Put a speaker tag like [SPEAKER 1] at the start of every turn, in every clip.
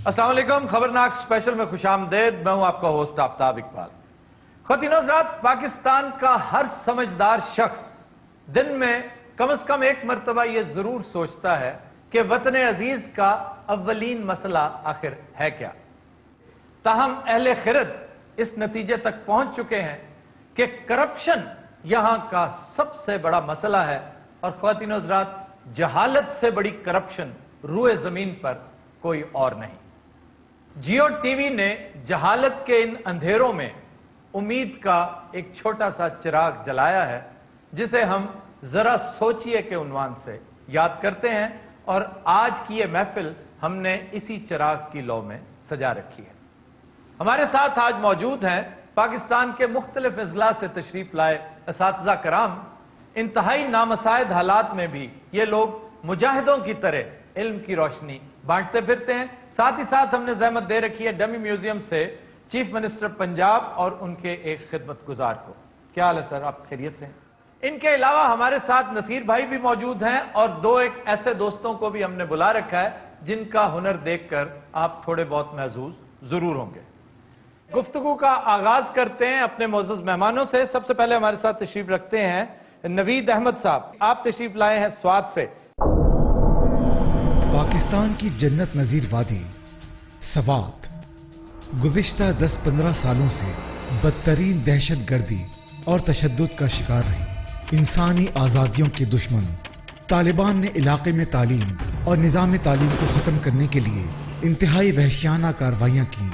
[SPEAKER 1] अस्सलाम वालेकुम। खबरनाक स्पेशल में खुशामदेद। मैं हूं आपका होस्ट आफ्ताब इकबाल। ख़वातीन हज़रात, पाकिस्तान का हर समझदार शख्स दिन में कम से कम एक मरतबा ये जरूर सोचता है कि वतन अजीज का अव्वलीन मसला आखिर है क्या। ताहम अहले खिरद इस नतीजे तक पहुंच चुके हैं कि करप्शन यहां का सबसे बड़ा मसला है, और ख़वातीन हज़रात, जहालत से बड़ी करप्शन रूए जमीन पर कोई और नहीं। जियो टीवी ने जहालत के इन अंधेरों में उम्मीद का एक छोटा सा चिराग जलाया है, जिसे हम जरा सोचिए के उन्वान से याद करते हैं, और आज की ये महफिल हमने इसी चिराग की लौ में सजा रखी है। हमारे साथ आज मौजूद हैं पाकिस्तान के मुख्तलिफ अजला से तशरीफ लाए असातिज़ा कराम। इंतहाई नामसायद हालात में भी ये लोग मुजाहिदों की तरह इल्म की रोशनी बांटते फिरते हैं। साथ ही साथ हमने जहमत दे रखी है डमी म्यूजियम से चीफ मिनिस्टर पंजाब और उनके एक खिदमतगुजार को। क्या हाल है सर, आप खैरियत से हैं? इनके अलावा हमारे साथ नसीर भाई भी मौजूद हैं, और दो एक ऐसे दोस्तों को भी हमने बुला रखा है जिनका हुनर देखकर आप थोड़े बहुत महजूज जरूर होंगे। गुफ्तगू का आगाज करते हैं अपने मोअज़्ज़ज़ मेहमानों से। सबसे पहले हमारे साथ तशरीफ रखते हैं नवीद अहमद साहब। आप तशरीफ लाए हैं स्वात से।
[SPEAKER 2] पाकिस्तान की जन्नत नजीर वादी सवात गुज़िश्ता 10-15 सालों से बदतरीन दहशत गर्दी और तशद्दुद का शिकार रही। इंसानी आज़ादियों के दुश्मन तालिबान ने इलाके में तालीम और निज़ाम तालीम को ख़त्म करने के लिए इंतहाई वहशियाना कार्रवाइयाँ की,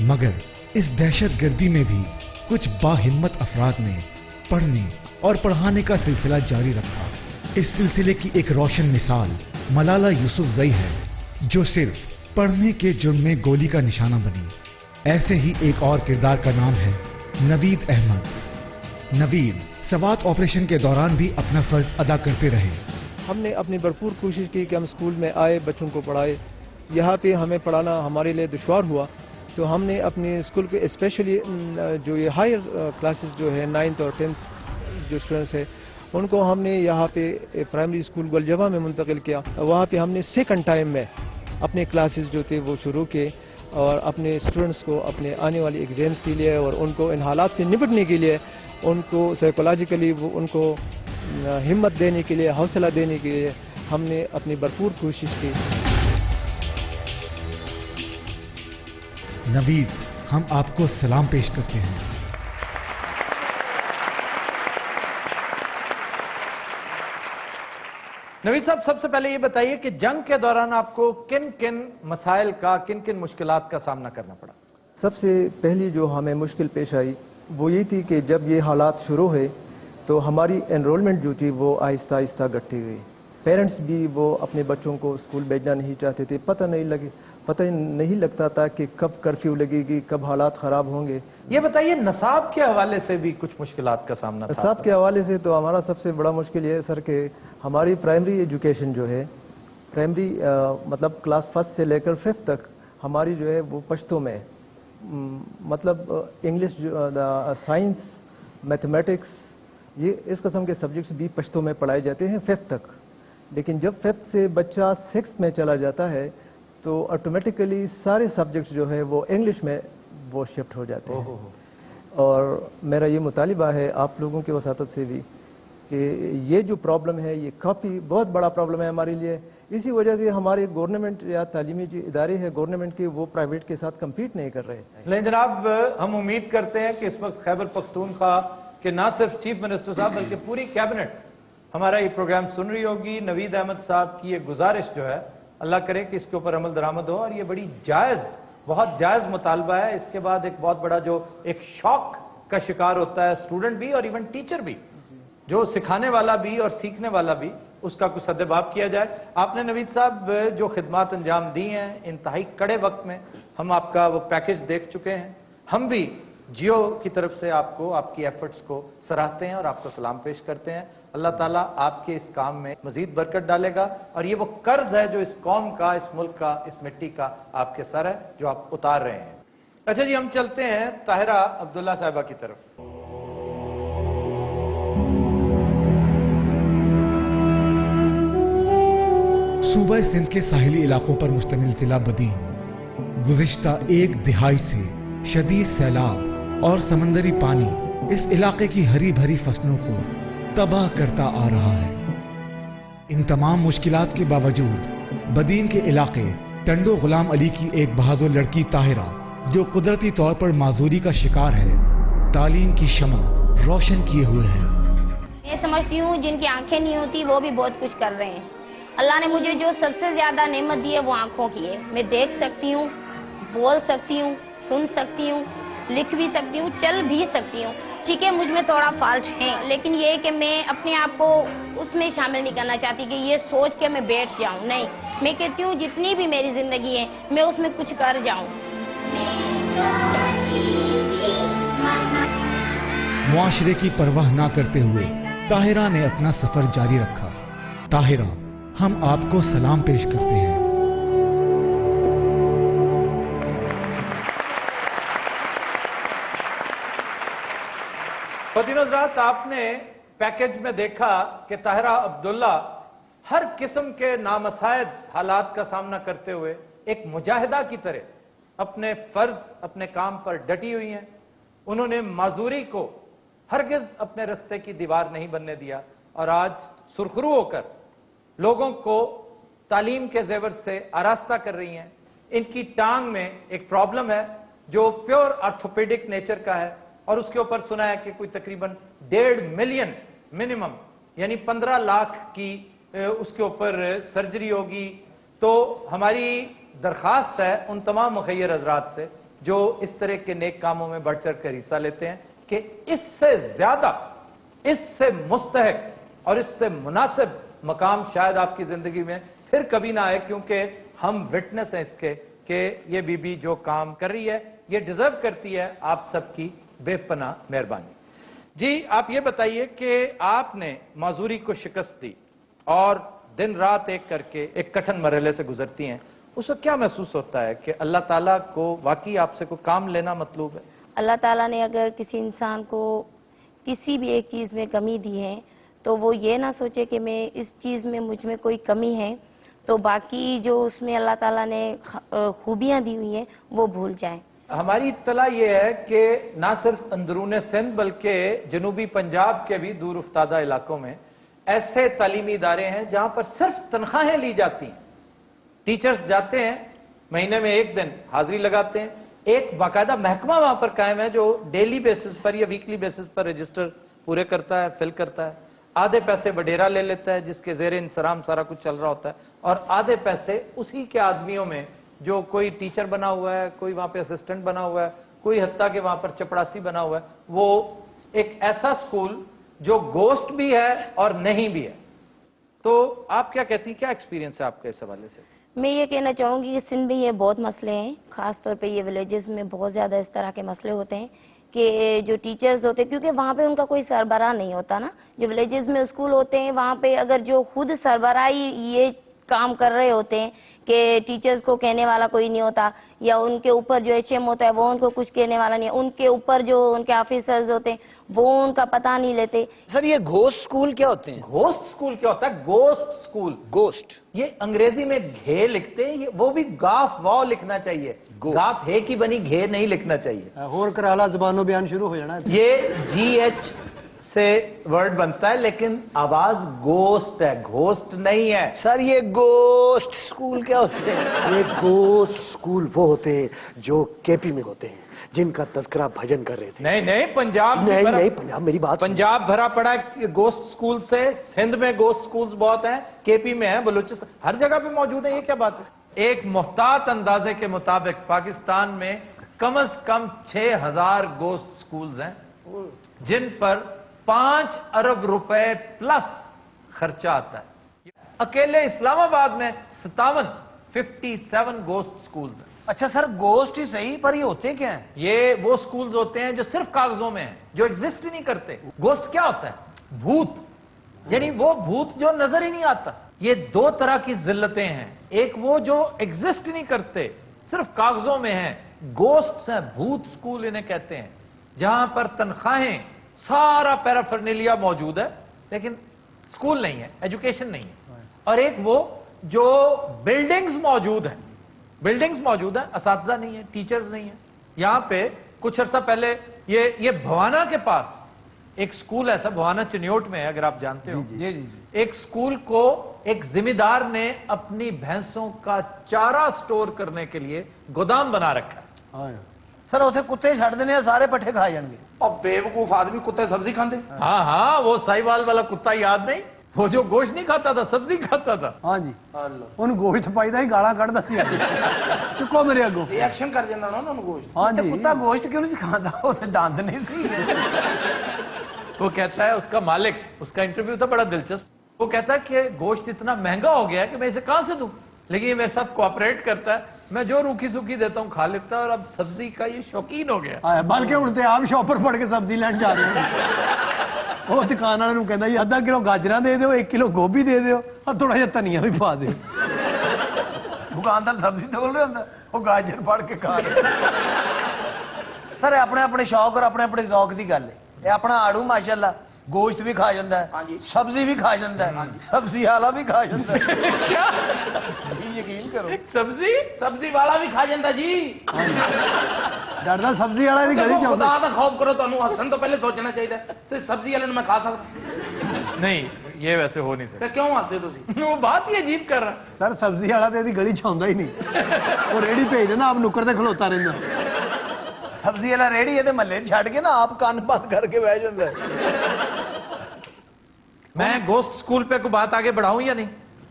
[SPEAKER 2] मगर इस दहशत गर्दी में भी कुछ बाहिम्मत अफराद ने पढ़ने और पढ़ाने का सिलसिला जारी रखा। इस सिलसिले की एक रोशन मिसाल मलाला यूसुफजई है, जो सिर्फ पढ़ने के जुर्म में गोली का निशाना बनी। ऐसे ही एक और किरदार का नाम है नवीद अहमद। नवीद सवात ऑपरेशन के दौरान भी अपना फर्ज अदा करते रहे।
[SPEAKER 3] हमने अपनी भरपूर कोशिश की कि हम स्कूल में आए, बच्चों को पढ़ाए। यहाँ पे हमें पढ़ाना हमारे लिए दुश्वार हुआ, तो हमने अपने स्कूल के स्पेशली जो ये हायर क्लासेस जो है 9th और 10th जो स्टूडेंट्स है, उनको हमने यहाँ पे प्राइमरी स्कूल गोलजवा में मुंतकिल किया। वहाँ पे हमने सेकंड टाइम में अपने क्लासेस जो थे वो शुरू किए, और अपने स्टूडेंट्स को अपने आने वाली एग्ज़ाम्स के लिए और उनको इन हालात से निपटने के लिए उनको साइकोलॉजिकली वो उनको हिम्मत देने के लिए, हौसला देने के लिए हमने अपनी भरपूर कोशिश की।
[SPEAKER 2] नवीद, हम आपको सलाम पेश करते हैं।
[SPEAKER 1] नवीद साहब, सबसे पहले ये बताइए कि जंग के दौरान आपको किन किन मसाइल का, किन किन मुश्किलात का सामना करना पड़ा?
[SPEAKER 3] सबसे पहली जो हमें मुश्किल पेश आई वो ये थी कि जब ये हालात शुरू हुए तो हमारी एनरोलमेंट जो थी वो आहिस्ता आहिस्ता घटती गई। पेरेंट्स भी वो अपने बच्चों को स्कूल भेजना नहीं चाहते थे। पता नहीं लगता था कि कब कर्फ्यू लगेगी, कब हालात ख़राब होंगे।
[SPEAKER 1] ये बताइए, नसाब के हवाले से भी कुछ मुश्किलात का सामना था?
[SPEAKER 3] नसाब के हवाले से तो हमारा सबसे बड़ा मुश्किल ये है सर कि हमारी प्राइमरी एजुकेशन जो है, प्राइमरी मतलब क्लास 1 से लेकर 5th तक हमारी जो है वो पश्तो में, मतलब इंग्लिश, साइंस, मैथमेटिक्स, ये इस किस्म के सब्जेक्ट्स भी पश्तो में पढ़ाए जाते हैं 5th तक। लेकिन जब 5th से बच्चा 6th में चला जाता है तो ऑटोमेटिकली सारे सब्जेक्ट्स जो है वो इंग्लिश में वो शिफ्ट हो जाते हैं। और मेरा ये मुतालिबा है आप लोगों के वसातत से भी कि ये जो प्रॉब्लम है ये काफ़ी बहुत बड़ा प्रॉब्लम है हमारे लिए। इसी वजह से हमारे गवर्नमेंट या तालीमी जो इदारे हैं गवर्नमेंट के, वो प्राइवेट के साथ कम्पीट नहीं कर रहे।
[SPEAKER 1] लेकिन जनाब, हम उम्मीद करते हैं कि इस वक्त खैबर पख्तूनख्वा के ना सिर्फ चीफ मिनिस्टर साहब बल्कि पूरी कैबिनेट हमारा ये प्रोग्राम सुन रही होगी। नवीद अहमद साहब की ये गुजारिश जो है, अल्लाह करे कि इसके ऊपर अमल दरामद हो, और ये बड़ी जायज़, बहुत जायज़ मुतालबा है। इसके बाद एक बहुत बड़ा जो एक शौक का शिकार होता है स्टूडेंट भी और इवन टीचर भी, जो सिखाने वाला भी और सीखने वाला भी, उसका कुछ सद्देबाब किया जाए। आपने नवीद साहब जो खिदमात अंजाम दी हैं इंतहाई कड़े वक्त में, हम आपका वो पैकेज देख चुके हैं। हम भी जियो की तरफ से आपको, आपकी एफर्ट्स को सराहते हैं और आपको सलाम पेश करते हैं। अल्लाह ताला आपके इस काम में मजीद बरकत डालेगा, और ये वो कर्ज है जो इस कौम का, इस मुल्क का, इस मिट्टी का आपके सर है, जो आप उतार रहे हैं। अच्छा जी, हम चलते हैं ताहिरा अब्दुल्ला साहिबा की तरफ।
[SPEAKER 2] सूबा सिंध के साहिली इलाकों पर मुश्तमिल जिला बदीन गुज़िश्ता एक दिहाई से शदीद सैलाब और समंदरी पानी इस इलाके की हरी भरी फसलों को तबाह करता आ रहा है। इन तमाम मुश्किलात के बावजूद बदीन के इलाके टंडो गुलाम अली की एक बहादुर लड़की ताहिरा, जो कुदरती तौर पर माजूरी का शिकार है, तालीम की शमा रोशन किए हुए है।
[SPEAKER 4] मैं समझती हूँ जिनकी आंखें नहीं होती वो भी बहुत कुछ कर रहे हैं। अल्लाह ने मुझे जो सबसे ज्यादा नेमत दी है वो आंखों की है। मैं देख सकती हूँ, बोल सकती हूँ, सुन सकती हूँ, लिख भी सकती हूँ, चल भी सकती हूँ। ठीक है, मुझ में थोड़ा फॉल्ट है, लेकिन ये कि मैं अपने आप को उसमें शामिल नहीं करना चाहती कि ये सोच के मैं बैठ जाऊँ। नहीं, मैं कहती हूँ जितनी भी मेरी जिंदगी है मैं उसमें कुछ कर जाऊँ।
[SPEAKER 2] मुआशरे की परवाह ना करते हुए ताहिरा ने अपना सफर जारी रखा। ताहिरा, हम आपको सलाम पेश करते हैं।
[SPEAKER 1] ख़वातीन हज़रात, आपने पैकेज में देखा कि ताहिरा अब्दुल्ला हर किस्म के नामसायद हालात का सामना करते हुए एक मुजाहिदा की तरह अपने फर्ज, अपने काम पर डटी हुई हैं। उन्होंने माजूरी को हरगिज अपने रास्ते की दीवार नहीं बनने दिया और आज सुरखरू होकर लोगों को तालीम के जेवर से आरास्ता कर रही हैं। इनकी टांग में एक प्रॉब्लम है जो प्योर ऑर्थोपेडिक नेचर का है और उसके ऊपर सुना है कि कोई तकरीबन 1.5 मिलियन मिनिमम यानी 15 लाख की उसके ऊपर सर्जरी होगी। तो हमारी दरखास्त है उन तमाम मुखय्यर हजरात से जो इस तरह के नेक कामों में बढ़ चढ़ कर हिस्सा लेते हैं कि इससे ज्यादा, इससे मुस्तहक और इससे मुनासिब मकाम शायद आपकी जिंदगी में फिर कभी ना आए, क्योंकि हम विटनेस हैं इसके कि ये बीबी जो काम कर रही है ये डिजर्व करती है आप सबकी बेपनाह मेहरबानी। जी, आप ये बताइए कि आपने माजूरी को शिकस्त दी और दिन रात एक करके एक कठिन मरहले से गुजरती हैं, उसको क्या महसूस होता है कि अल्लाह ताला को वाकई आपसे कोई काम लेना मतलूब है?
[SPEAKER 4] अल्लाह ताला ने अगर किसी इंसान को किसी भी एक चीज़ में कमी दी है तो वो ये ना सोचे कि मैं इस चीज़ में मुझ में कोई कमी है तो बाकी जो उसमें अल्लाह ताला ने खूबियाँ दी हुई हैं वो भूल जाए।
[SPEAKER 1] हमारी इत्तला ये है कि ना सिर्फ अंदरून सिंध बल्कि जनूबी पंजाब के भी दूर उफ्तादा इलाकों में ऐसे तालीमी इदारे हैं जहां पर सिर्फ तनख्वाहें ली जाती हैं। टीचर्स जाते हैं, महीने में एक दिन हाजिरी लगाते हैं, एक बाकायदा महकमा वहां पर कायम है जो डेली बेसिस पर या वीकली बेसिस पर रजिस्टर पूरे करता है, फिल करता है। आधे पैसे वडेरा ले लेता है जिसके जेर इंसराम सारा कुछ चल रहा होता है और आधे पैसे उसी के आदमियों में जो कोई टीचर बना हुआ है, कोई वहां पे असिस्टेंट बना हुआ है, कोई हत्ता के वहां पर चपड़ासी बना हुआ है। वो एक ऐसा स्कूल जो गोस्ट भी है और नहीं भी है। तो आप क्या कहती हैं, क्या एक्सपीरियंस है आपके इस हवाले से?
[SPEAKER 4] मैं ये कहना चाहूँगी कि सिंध में ये बहुत मसले हैं, ख़ास तौर पे ये विलेजेस में बहुत ज़्यादा इस तरह के मसले होते हैं कि जो टीचर्स होते हैं क्योंकि वहाँ पे उनका कोई सरबराह नहीं होता ना। जो विलेजेस में स्कूल होते हैं वहाँ पे अगर जो खुद सरबराही ये काम कर रहे होते हैं कि टीचर्स को कहने वाला कोई नहीं होता या उनके ऊपर जो HM होता है वो उनको कुछ कहने वाला नहीं है, उनके ऊपर जो उनके ऑफिसर्स होते हैं वो उनका पता नहीं लेते।
[SPEAKER 5] सर, ये घोस्ट स्कूल क्या होते हैं?
[SPEAKER 1] घोस्ट स्कूल क्या होता है? Ghost school.
[SPEAKER 5] गोस्ट,
[SPEAKER 1] ये अंग्रेजी में घे लिखते हैं, ये वो भी गाफ वाव लिखना चाहिए, गाफ है की बनी घे नहीं लिखना चाहिए।
[SPEAKER 6] होर कराला जबानो बयान शुरू हो जाना।
[SPEAKER 1] ये GH से वर्ड बनता है लेकिन आवाज गोस्ट है, घोस्ट नहीं है।
[SPEAKER 5] सर ये गोस्ट स्कूल क्या होते हैं?
[SPEAKER 7] ये गोस्ट स्कूल वो होते हैं जो KP में होते हैं जिनका तस्करा भजन कर रहे थे।
[SPEAKER 1] नहीं नहीं, पंजाब
[SPEAKER 7] नहीं, पंजाब मेरी बात सुनो।
[SPEAKER 1] पंजाब भरा पड़ा है गोस्ट स्कूल से। सिंध में गोस्ट स्कूल्स बहुत हैं, KP में है, बलूचिस्तान, हर जगह पे मौजूद है। ये क्या बात है? एक मुहतात अंदाजे के मुताबिक पाकिस्तान में कम से कम 6000 गोस्ट स्कूल्स हैं जिन पर 5 अरब रुपए प्लस खर्चा आता है। अकेले इस्लामाबाद में 57 गोस्ट स्कूल्स हैं।
[SPEAKER 5] अच्छा सर, गोस्ट ही सही, पर ये होते क्या हैं?
[SPEAKER 1] ये वो स्कूल्स होते हैं जो सिर्फ कागजों में हैं, जो एग्जिस्ट ही नहीं करते। गोस्ट क्या होता है? भूत, यानी वो भूत जो नजर ही नहीं आता। ये दो तरह की जिल्लतें हैं, एक वो जो एग्जिस्ट ही नहीं करते, सिर्फ कागजों में हैं, गोस्ट हैं, भूत स्कूल इन्हें कहते हैं, जहां पर तनख्वाहें सारा पैराफर्नेलिया मौजूद है लेकिन स्कूल नहीं है, एजुकेशन नहीं है। और एक वो जो बिल्डिंग्स मौजूद हैं, असातिज़ा नहीं है, टीचर्स नहीं है। यहां पे कुछ अरसा पहले ये भवाना के पास एक स्कूल ऐसा, भवाना चिन्योट में है, अगर आप जानते हो।
[SPEAKER 5] जी जी जी।
[SPEAKER 1] एक स्कूल को एक जिम्मेदार ने अपनी भैंसों का चारा स्टोर करने के लिए गोदाम बना रखा है।
[SPEAKER 5] सर उथे कुत्ते छड़ देने, सारे पट्ठे खा जाएंगे।
[SPEAKER 8] और बेवकूफ आदमी कुत्ते सब्जी खाते।
[SPEAKER 1] हाँ हाँ, वो साहिवाल वाला कुत्ता याद नहीं, वो जो गोश्त नहीं खाता था, सब्जी खाता था।
[SPEAKER 6] हाँ जी, ਉਹਨੂੰ ਗੋਸ਼ਤ ਪਾਈਦਾ ਹੀ ਗਾਲਾਂ ਕੱਢਦਾ ਸੀ। ਚੁੱਕੋ ਮੇਰੇ ਅੱਗੋਂ।
[SPEAKER 8] रिएक्शन कर ਜਾਂਦਾ ਨਾ ਉਹਨਾਂ ਨੂੰ ਗੋਸ਼ਤ।
[SPEAKER 6] हाँ
[SPEAKER 5] ਤੇ
[SPEAKER 6] जी,
[SPEAKER 5] ਕੁੱਤਾ ਗੋਸ਼ਤ क्यों नहीं खाता? उसे दांत नहीं सी।
[SPEAKER 1] वो कहता है, उसका मालिक, उसका इंटरव्यू था बड़ा दिलचस्प, वो कहता है कि गोश्त इतना महंगा हो गया है कि मैं इसे कहां से दूं, लेकिन ये मेरे साथ कोऑपरेट करता है, मैं जो रूखी सूखी देता हूं खा लेता है, और अब सब्जी का ये शौकीन हो गया।
[SPEAKER 6] ਹਾਂ ਬਲਕਿ ਹੁਣ ਤੇ ਆਪ ਸ਼ੌਪਰ ਫੜ ਕੇ ਸਬਜ਼ੀ ਲੈਣ ਜਾ ਰਹੇ ਹੋ। ਉਹ ਦੁਕਾਨ ਵਾਲੇ ਨੂੰ ਕਹਿੰਦਾ ਜੀ ਅੱਧਾ ਕਿਲੋ ਗਾਜਰਾਂ ਦੇ ਦਿਓ, 1 ਕਿਲੋ ਗੋਭੀ ਦੇ ਦਿਓ, और ਥੋੜਾ ਜਿਹਾ ਧਨੀਆ ਵੀ ਪਾ ਦਿਓ।
[SPEAKER 5] दुकानदार सब्जी तोल रहा होता, वो गाजर फड़ के खा रहे। सर अपने अपने शौक और अपने अपने ज़ौक की गल है। ये अपना आड़ू माशाल्लाह गोश्त भी खा जाता है, सब्जी भी खा जाता है, सब्जी वाला भी खा जाता है। जी यकीन करो,
[SPEAKER 8] सब्जी वाला भी खा ਜਾਂਦਾ जी।
[SPEAKER 6] ਡਰਦਾ ਸਬਜ਼ੀ ਵਾਲਾ ਵੀ ਗਲੀ ਚ ਆਉਂਦਾ।
[SPEAKER 8] खुदा दा खौफ करो, ਤੁਹਾਨੂੰ ਹੱਸਣ ਤੋਂ ਪਹਿਲੇ ਸੋਚਣਾ ਚਾਹੀਦਾ ਸਿਰਫ ਸਬਜ਼ੀ ਵਾਲੇ ਨੂੰ मैं खा सकता।
[SPEAKER 1] नहीं, ये वैसे हो नहीं सकता।
[SPEAKER 8] ਫਿਰ ਕਿਉਂ ਹੱਸਦੇ ਤੁਸੀਂ?
[SPEAKER 1] वो बात ही अजीब कर रहा।
[SPEAKER 6] ਸਰ ਸਬਜ਼ੀ ਵਾਲਾ ਤੇ ਇਹਦੀ ਗਲੀ ਚ ਆਉਂਦਾ ਹੀ ਨਹੀਂ, ਉਹ ਰੇੜੀ ਭੇਜ ਦਿੰਦਾ, ਆਪ ਨੁੱਕਰ ਤੇ ਖਲੋਤਾ ਰਹਿੰਦਾ।
[SPEAKER 5] सब्जी वाला रेडी है महल्ले छड़ के ना आप कान बंद करके बह जाता है।
[SPEAKER 1] मैं गोश्त स्कूल पे को बात आगे बढ़ाऊं या नहीं?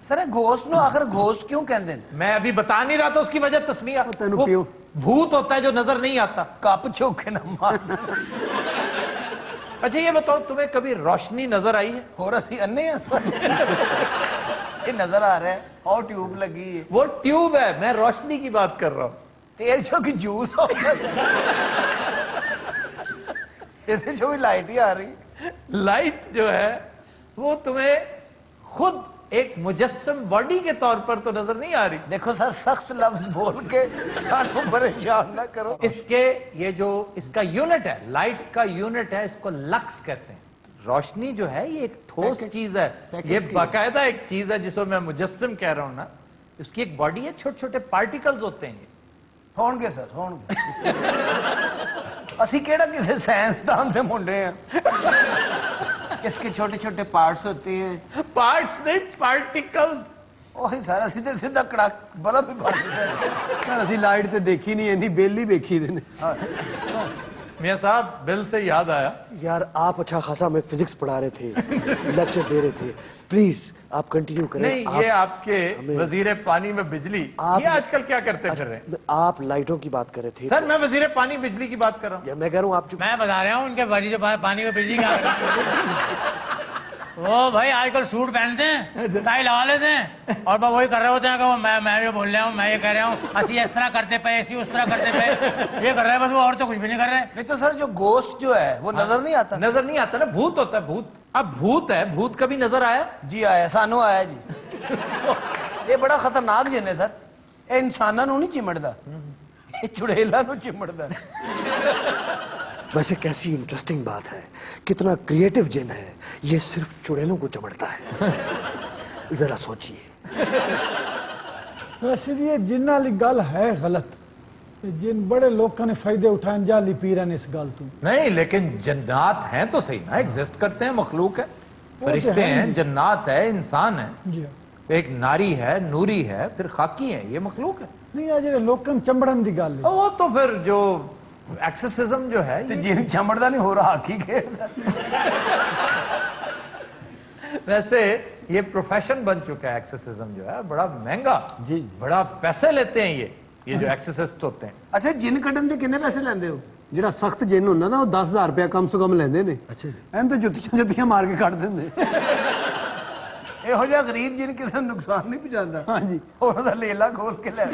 [SPEAKER 5] सर गोश्त नो आखिर गोश्त क्यों कहते हैं?
[SPEAKER 1] मैं अभी बता नहीं रहा था उसकी वजह, तस्मिया।
[SPEAKER 6] तेनू
[SPEAKER 1] वो
[SPEAKER 6] पियो।
[SPEAKER 1] भूत होता है जो नजर नहीं आता।
[SPEAKER 5] कप चौके ना मार।
[SPEAKER 1] अच्छा ये बताओ, तुम्हें कभी रोशनी नजर आई है?
[SPEAKER 5] और असी अन्ने हैं सर। ये नजर आ रहा है और ट्यूब लगी है।
[SPEAKER 1] वो ट्यूब है, मैं रोशनी की बात कर रहा हूं।
[SPEAKER 5] तेरे चो की जूस हो ये जो भी लाइट ही आ रही।
[SPEAKER 1] लाइट जो है वो तुम्हें खुद एक मुजस्सम बॉडी के तौर पर तो नजर नहीं आ रही।
[SPEAKER 5] देखो सर सख्त लफ्ज बोल के सानू परेशान ना करो।
[SPEAKER 1] इसके ये जो इसका यूनिट है, लाइट का यूनिट है, इसको लक्स कहते हैं। रोशनी जो है ये एक ठोस चीज है, ये बाकायदा एक चीज है जिसको मैं मुजस्सम कह रहा हूं ना। उसकी एक बॉडी है, छोटे छोटे पार्टिकल्स होते हैं।
[SPEAKER 5] होणगे सर होणगे। असी केड़ा किसी साइंसदान दे मुंडे हैं। इसके छोटे छोटे पार्ट्स होते हैं।
[SPEAKER 1] पार्ट्स नहीं, पार्टिकल्स।
[SPEAKER 5] ओही सारा सीधे सीधा कड़क बल्ब भी बन जाता है।
[SPEAKER 6] ਸਰ ਅਸੀਂ ਲਾਈਟ ਤੇ ਦੇਖੀ ਨਹੀਂ, ਇੰਨੀ ਬਿੱਲ ਹੀ ਵੇਖੀ ਦੇ ਨੇ।
[SPEAKER 1] मियां साहब, बिल से याद आया,
[SPEAKER 7] यार आप अच्छा खासा हमें फिजिक्स पढ़ा रहे थे, लेक्चर दे रहे थे, प्लीज आप कंटिन्यू करें।
[SPEAKER 1] नहीं ये आपके वजीर पानी में बिजली, ये आजकल क्या करते फिर रहे हैं?
[SPEAKER 7] आप लाइटों की बात कर रहे थे।
[SPEAKER 1] सर मैं वजीर पानी बिजली की बात कर रहा हूँ।
[SPEAKER 7] या मैं कह रहा हूँ आप जो
[SPEAKER 9] मैं बता रहा हूँ उनके पानी में बिजली का वो भाई आजकल सूट पहनते हैं, टाई लगा लेते हैं, और वो वही कर रहे होते हैं कि वो मैं ये बोल रहा हूँ, मैं ये कह रहा हूँ, असी इस तरह करते पे, ऐसी उस तरह करते पे, ये कर रहे हैं बस, वो और तो कुछ भी नहीं कर रहे।
[SPEAKER 5] नहीं तो सर जो गोश्त जो है वो नजर नहीं आता।
[SPEAKER 1] नजर नहीं आता ना, भूत होता है भूत। अब भूत है, भूत कभी नजर आया?
[SPEAKER 5] जी आया, सानू आया जी। ये बड़ा खतरनाक जिन है सर, ये इंसाना नू नहीं चिमड़दा, ये चुड़ैला नू चिमड़दा।
[SPEAKER 7] वैसे कैसी इंटरेस्टिंग बात है, कितना क्रिएटिव जिन है, ये सिर्फ चुड़ैलों को चमड़ता है। जरा सोचिए।
[SPEAKER 10] वैसे ये जिन्ना वाली गल है गलत, जिन बड़े लोगों ने फायदे उठाए जाली पी रहे इस गल तो।
[SPEAKER 1] नहीं, लेकिन जन्नात हैं तो सही ना, एग्जिस्ट करते हैं, मखलूक है,
[SPEAKER 10] तो
[SPEAKER 1] फरिश्ते
[SPEAKER 10] है
[SPEAKER 1] हैं,
[SPEAKER 10] जी।
[SPEAKER 1] जन्नात है, इंसान है,
[SPEAKER 10] जी
[SPEAKER 1] एक नारी है, नूरी है, फिर खाकी है, ये मखलूक है।
[SPEAKER 10] नहीं आ जेडे लोगन चंबड़न दी गल है।
[SPEAKER 1] वो तो फिर जो एक्सेसिज्म जो है
[SPEAKER 5] तो
[SPEAKER 1] ये-
[SPEAKER 5] जिन चमड़दा नहीं हो रहा हाकी खेलदा।
[SPEAKER 1] वैसे ये प्रोफेशन बन चुका है एक्सेसिज्म जो है, बड़ा महंगा जी, बड़ा पैसे लेते हैं ये जो एक्सेसिस्ट होते हैं।
[SPEAKER 6] ਅੱਛਾ ਜਿੰਨ ਕੱਢਣ ਦੇ ਕਿੰਨੇ ਪੈਸੇ ਲੈਂਦੇ ਹੋ? ਜਿਹੜਾ ਸਖਤ ਜਿੰਨ ਹੁੰਦਾ ਨਾ ਉਹ 10000 ਰੁਪਇਆ ਕਮ ਸੇ ਕਮ ਲੈਂਦੇ ਨੇ। ਅੱਛਾ ਐਂ ਤਾਂ ਜੁੱਤੀਆਂ ਮਾਰ ਕੇ ਕੱਢ ਦਿੰਦੇ।
[SPEAKER 5] ਇਹੋ ਜਿਹਾ ਗਰੀਬ ਜਿਨ ਕਿਸੇ ਨੂੰ ਨੁਕਸਾਨ ਨਹੀਂ ਪਹੁੰਚਾਉਂਦਾ।
[SPEAKER 6] ਹਾਂਜੀ
[SPEAKER 5] ਉਹਨਾਂ ਦਾ ਲੇਲਾ ਖੋਲ ਕੇ ਲੈ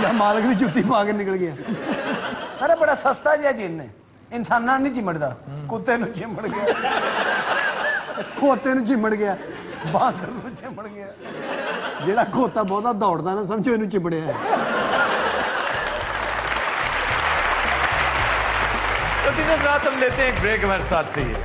[SPEAKER 6] ਜਾਂ ਮਾਲਕ ਦੀ ਜੁੱਤੀ ਪਾ ਕੇ ਨਿਕਲ ਗਿਆ।
[SPEAKER 5] ਸਾਰਾ ਬੜਾ ਸਸਤਾ ਜਿਹਾ ਜਿੰਨ ਹੈ, ਇਨਸਾਨਾਂ ਨੂੰ ਨਹੀਂ ਚਿਮੜਦਾ, ਕੁੱਤੇ ਨੂੰ ਚਿਮੜ ਗਿਆ,
[SPEAKER 6] ਖੋਤੇ ਨੂੰ ਚਿਮੜ ਗਿਆ।
[SPEAKER 5] ਬਾਂਦਰ ਨੂੰ ਚਿਮੜ ਗਿਆ।
[SPEAKER 6] ਜਿਹੜਾ ਖੋਤਾ ਬਹੁਤਾ ਦੌੜਦਾ ਨਾ ਸਮਝੋ ਇਹਨੂੰ ਚਿਮੜਿਆ ਹੈ।
[SPEAKER 1] तो दिन रात हम लेते हैं एक ब्रेक, हमारे साथ रहिए।